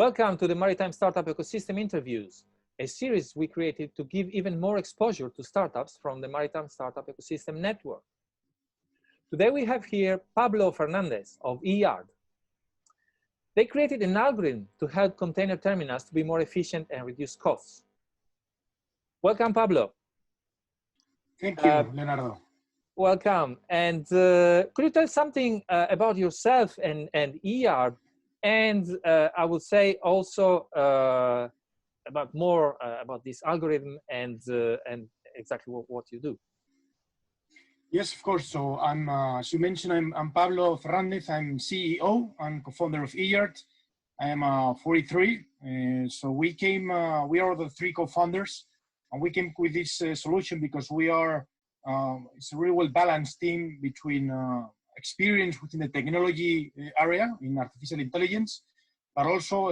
Welcome to the Maritime Startup Ecosystem Interviews, a series we created to give even more exposure to startups from the Maritime Startup Ecosystem Network. Today we have here Pablo Fernández of eYard. They created an algorithm to help container terminals to be more efficient and reduce costs. Welcome, Pablo. Thank you, Leonardo. Welcome. And could you tell something about yourself and eYard? And I would say also about more about this algorithm and exactly what you do. Yes, of course. So I'm, as you mentioned, I'm Pablo Fernández. I'm CEO and co-founder of eYard. I am 43. So we are the three co-founders, and we came with this solution because we are, it's a really well-balanced team between experience within the technology area in artificial intelligence, but also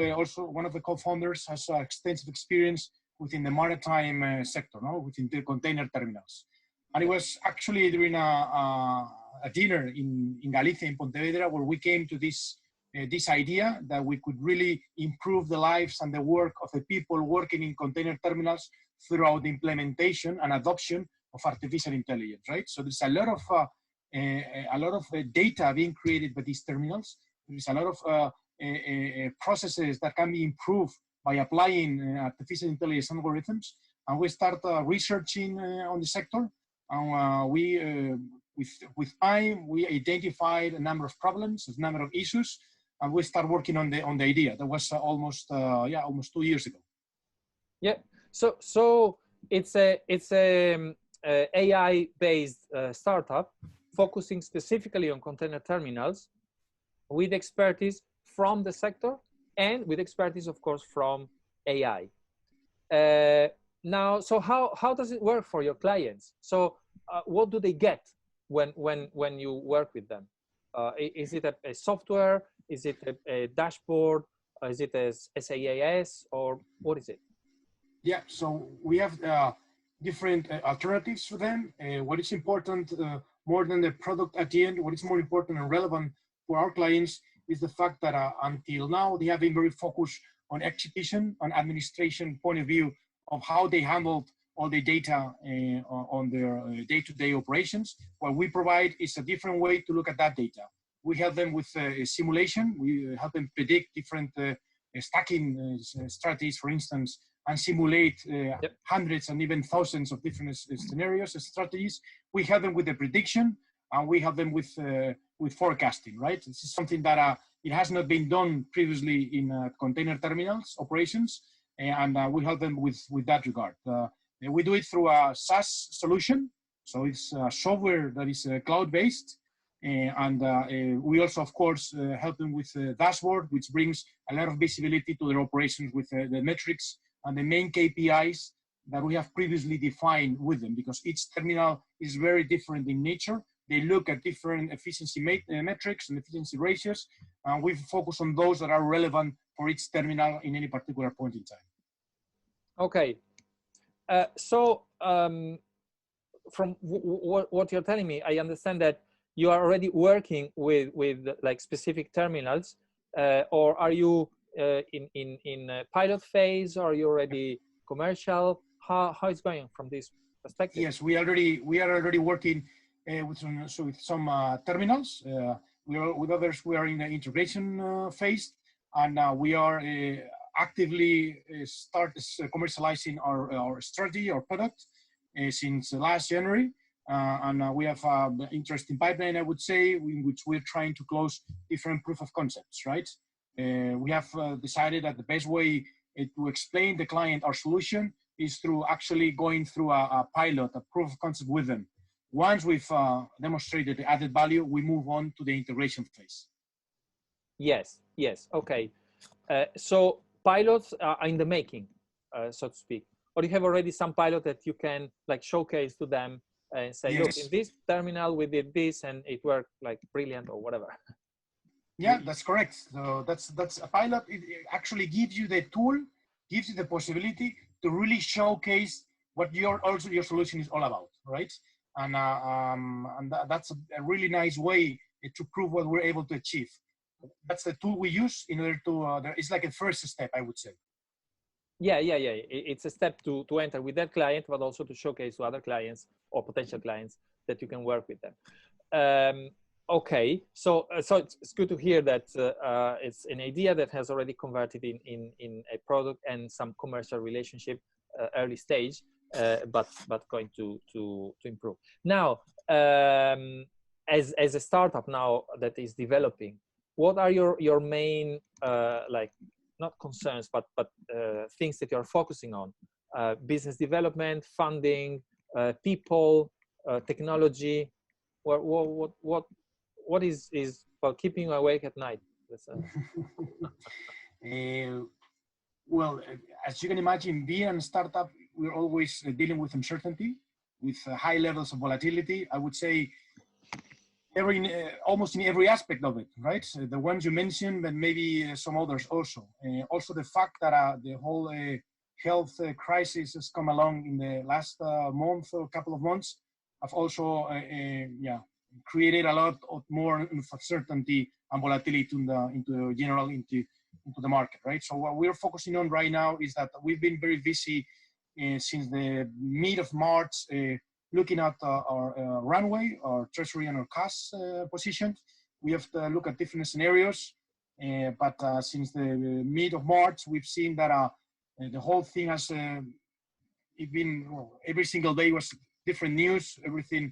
one of the co-founders has extensive experience within the maritime sector, within the container terminals. And it was actually during a dinner in Galicia, in Pontevedra, where we came to this idea that we could really improve the lives and the work of the people working in container terminals throughout the implementation and adoption of artificial intelligence, right? So there's a lot of data being created by these terminals. There's a lot of processes that can be improved by applying artificial intelligence algorithms. And we start researching on the sector. And with time, we identified a number of problems, a number of issues, and we start working on the idea. That was almost 2 years ago. Yeah. So it's a AI-based startup focusing specifically on container terminals with expertise from the sector and with expertise, of course, from AI. Now, so how does it work for your clients? So what do they get when you work with them? Is it a software? Is it a dashboard? Is it a SaaS, or what is it? Yeah, so we have different alternatives for them. What is important more than the product at the end, what is more important and relevant for our clients is the fact that until now, they have been very focused on execution and administration point of view of how they handled all the data on their day-to-day operations. What we provide is a different way to look at that data. We help them with simulation. We help them predict different stacking strategies, for instance, and simulate hundreds and even thousands of different scenarios and strategies. We help them with the prediction, and we help them with forecasting, right? This is something that it has not been done previously in container terminals operations, and we help them with that regard. We do it through a SaaS solution, so it's software that is cloud-based, and we also, of course, help them with a dashboard, which brings a lot of visibility to their operations with the metrics and the main KPIs that we have previously defined with them, because each terminal is very different in nature. They look at different efficiency metrics and efficiency ratios, and we focus on those that are relevant for each terminal in any particular point in time. Okay. From what you're telling me, I understand that you are already working with like specific terminals, or are you in a pilot phase, or are you already commercial? How it's going from this perspective? Yes, we are already working with some terminals. With others, we are in the integration phase, and we are actively commercializing our strategy, our product, since last January. And we have an interesting pipeline, I would say, in which we're trying to close different proof of concepts, right? We have decided that the best way to explain the client our solution is through actually going through a pilot, a proof of concept with them. Once we've demonstrated the added value, we move on to the integration phase. Yes, okay. So pilots are in the making, so to speak. Or you have already some pilot that you can like showcase to them and say, yes, look, in this terminal we did this and it worked like brilliant or whatever. Yeah, that's correct. So that's a pilot. It actually gives you the tool, gives you the possibility to really showcase what your solution is all about, right? And that's a really nice way to prove what we're able to achieve. that's the tool we use in order to, it's like a first step, I would say. Yeah. It's a step to enter with that client, but also to showcase to other clients or potential clients that you can work with them. Okay, so it's good to hear that it's an idea that has already converted in a product and some commercial relationship, early stage, but going to improve. Now, as a startup now that is developing, what are your main like, not concerns, but things that you're focusing on? Business development, funding, people, technology. What is well, keeping you awake at night? Well, as you can imagine, being a startup, we're always dealing with uncertainty, with high levels of volatility. I would say almost in every aspect of it, right? So the ones you mentioned, but maybe some others also. Also the fact that the whole health crisis has come along in the last month or couple of months have also created a lot of more uncertainty and volatility into the market, right? So what we're focusing on right now is that we've been very busy since the mid of March, looking at our runway, our treasury, and our cash position. We have to look at different scenarios, but since the mid of March, we've seen that the whole thing has been, every single day was different news, everything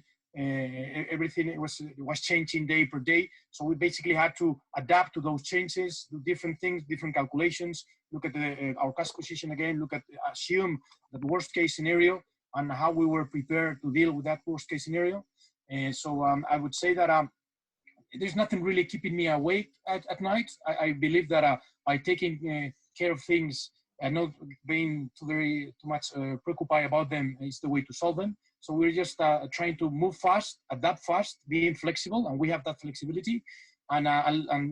was changing day per day. So we basically had to adapt to those changes, do different things, different calculations, look at our cash position again, assume the worst case scenario and how we were prepared to deal with that worst case scenario. And so I would say that there's nothing really keeping me awake at night. I believe that by taking care of things and not being too much preoccupied about them is the way to solve them. So we're just trying to move fast, adapt fast, being flexible, and we have that flexibility. And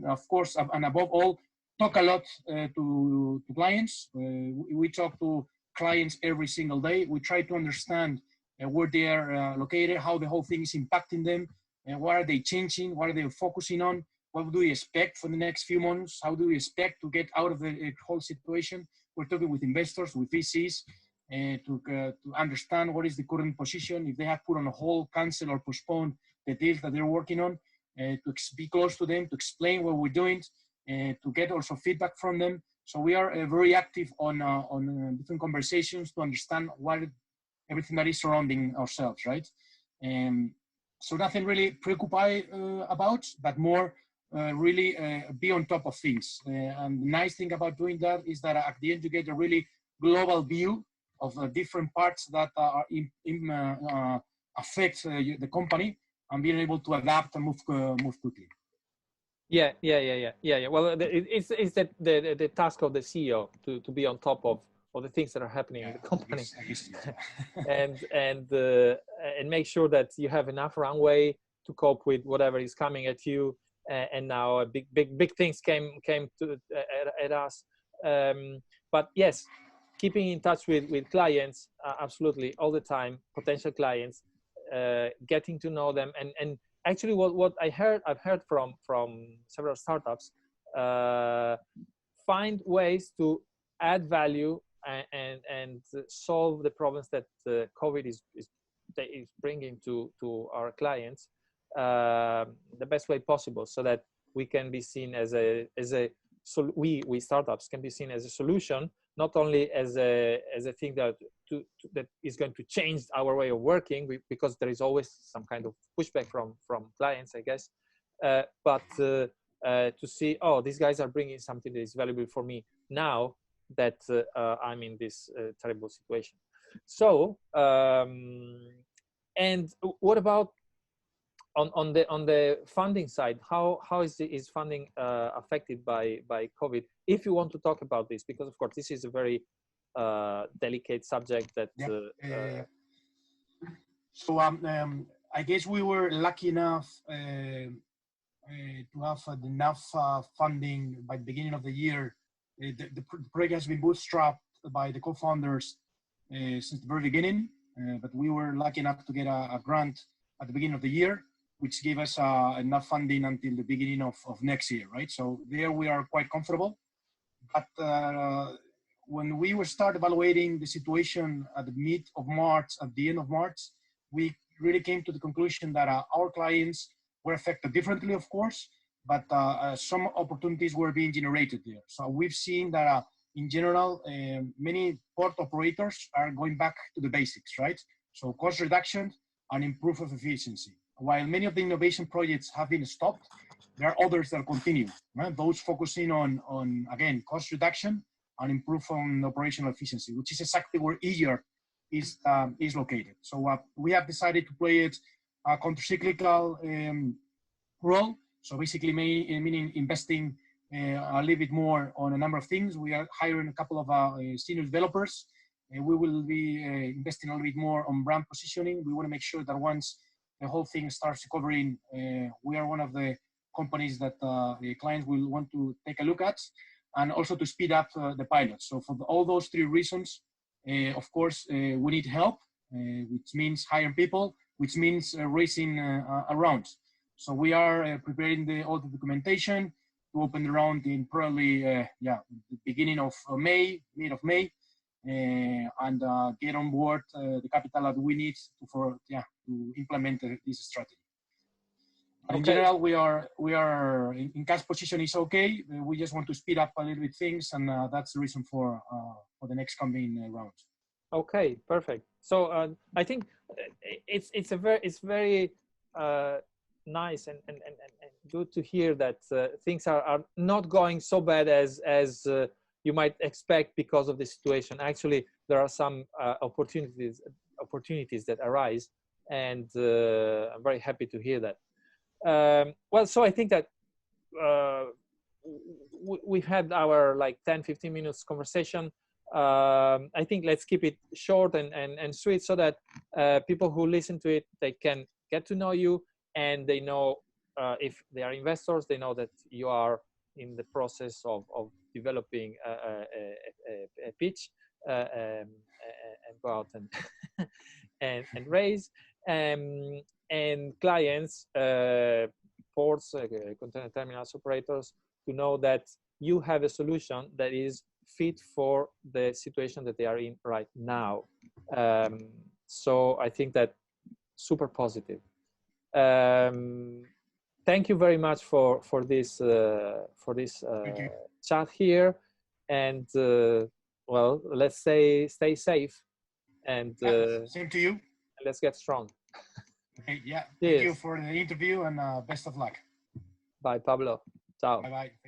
of course, and above all, talk a lot to clients. We talk to clients every single day. We try to understand where they are located, how the whole thing is impacting them, and what are they changing, what are they focusing on, what do we expect for the next few months, how do we expect to get out of the whole situation. We're talking with investors, with VCs, to understand what is the current position, if they have put on a hold, cancel, or postpone the deals that they're working on, to be close to them, to explain what we're doing, to get also feedback from them. So we are very active on different conversations to understand everything that is surrounding ourselves, right? So nothing really preoccupied about, but more really be on top of things. And the nice thing about doing that is that at the end you get a really global view of the different parts that affect the company, and being able to adapt and move quickly. Yeah. Well, it's the task of the CEO to be on top of the things that are happening in the company, and make sure that you have enough runway to cope with whatever is coming at you. And now big things came at us. But yes, keeping in touch with clients, absolutely, all the time, potential clients, getting to know them, and actually what I've heard from several startups, find ways to add value and solve the problems that COVID is bringing to our clients, the best way possible, so that we can be seen we startups can be seen as a solution, not only as a thing that is going to change our way of working, because there is always some kind of pushback from clients, I guess, but to see, oh, these guys are bringing something that is valuable for me now that I'm in this terrible situation. So, and what about on the funding side? How is funding affected by COVID? If you want to talk about this, because of course this is a very delicate subject that. So I guess we were lucky enough to have enough funding by the beginning of the year. The project has been bootstrapped by the co-founders since the very beginning, but we were lucky enough to get a grant at the beginning of the year. which gave us enough funding until the beginning of next year, right? So there we are quite comfortable. But when we were start evaluating the situation at the mid of March, at the end of March, we really came to the conclusion that our clients were affected differently, of course, but some opportunities were being generated there. So we've seen that in general, many port operators are going back to the basics, right? So cost reduction and improve of efficiency. While many of the innovation projects have been stopped, there are others that continue, right? Those focusing on again, cost reduction and improve on operational efficiency, which is exactly where eYard is located. So we have decided to play it a counter-cyclical role. So basically meaning investing a little bit more on a number of things. We are hiring a couple of senior developers. We will be investing a little bit more on brand positioning. We want to make sure that once the whole thing starts recovering, we are one of the companies that the clients will want to take a look at, and also to speed up the pilot. So for all those three reasons, of course, we need help, which means hiring people, which means raising a round. So we are preparing all the documentation to open the round in probably, the beginning of May, mid of May, and get on board the capital that we need to implement this strategy. Okay. In general, we are in cash position is okay. We just want to speed up a little bit things, and that's the reason for the next coming round. Okay, perfect. So I think it's very nice and good to hear that things are not going so bad as you might expect because of the situation. Actually, there are some opportunities that arise, and I'm very happy to hear that. Well, so I think that we've had our like 10-15 minutes conversation. I think let's keep it short and sweet, so that people who listen to it, they can get to know you, and they know if they are investors, they know that you are in the process of developing a pitch and go out and and raise. And clients, ports, container terminals operators, to know that you have a solution that is fit for the situation that they are in right now. So I think that super positive. Thank you very much for this chat here, and well, let's say stay safe, and same to you. Let's get strong. Okay, yeah. Thank you for the interview, and best of luck. Bye, Pablo. Ciao. Bye-bye.